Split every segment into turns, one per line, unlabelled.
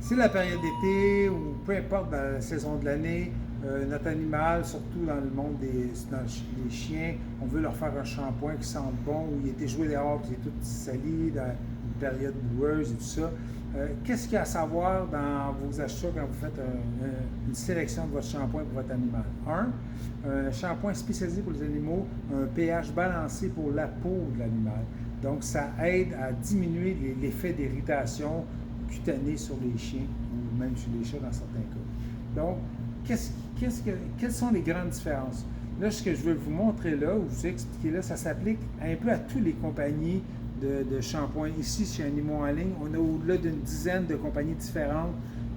C'est la période d'été ou peu importe dans la saison de l'année, notre animal, surtout dans le monde des chiens, on veut leur faire un shampoing qui sente bon, où il a été joué dehors, puis il est tout sali dans une période boueuse et tout ça. Qu'est-ce qu'il y a à savoir dans vos achats quand vous faites une sélection de votre shampoing pour votre animal? Un shampoing spécialisé pour les animaux, un pH balancé pour la peau de l'animal. Donc, ça aide à diminuer l'effet d'irritation cutanée sur les chiens ou même sur les chats dans certains cas. Donc, quelles sont les grandes différences? Là, ce que je veux vous montrer là, ou vous expliquer là, ça s'applique un peu à toutes les compagnies de shampoing. Ici, chez Animaux en ligne, on a au-delà d'une dizaine de compagnies différentes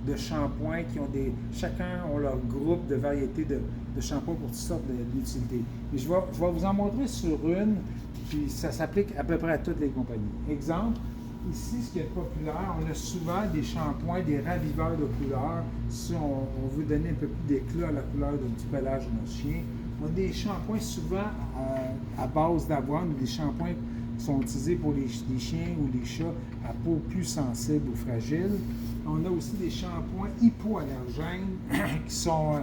de shampoings qui ont chacun ont leur groupe de variétés de shampoings pour toutes sortes d'utilités. Mais je vais vous en montrer sur une, puis ça s'applique à peu près à toutes les compagnies. Exemple, ici, ce qui est populaire, on a souvent des shampoings, des raviveurs de couleurs. Si on veut donner un peu plus d'éclat à la couleur d'un petit pelage de notre chien, on a des shampoings souvent à base d'avoine, des shampoings qui sont utilisés pour les chiens ou les chats à peau plus sensible ou fragile. On a aussi des shampoings hypoallergènes qui sont,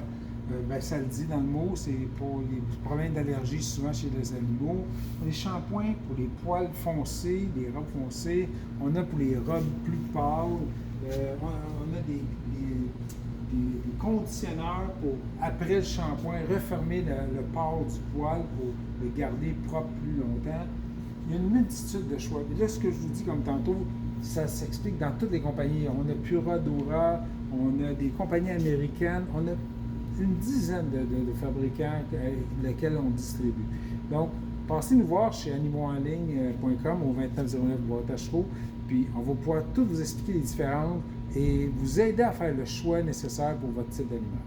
ça le dit dans le mot, c'est pour les problèmes d'allergie souvent chez les animaux. On a des shampoings pour les poils foncés, les robes foncées. On a pour les robes plus pâles. On a des conditionneurs pour, après le shampoing, refermer le port du poil pour le garder propre plus longtemps. Il y a une multitude de choix. Et là, ce que je vous dis comme tantôt, ça s'explique dans toutes les compagnies. On a Pura Dura, on a des compagnies américaines, on a une dizaine de fabricants lesquels on distribue. Donc, passez nous voir chez animauxenligne.com au 2909 bois Tachereau, puis on va pouvoir tout vous expliquer les différences et vous aider à faire le choix nécessaire pour votre type d'animal.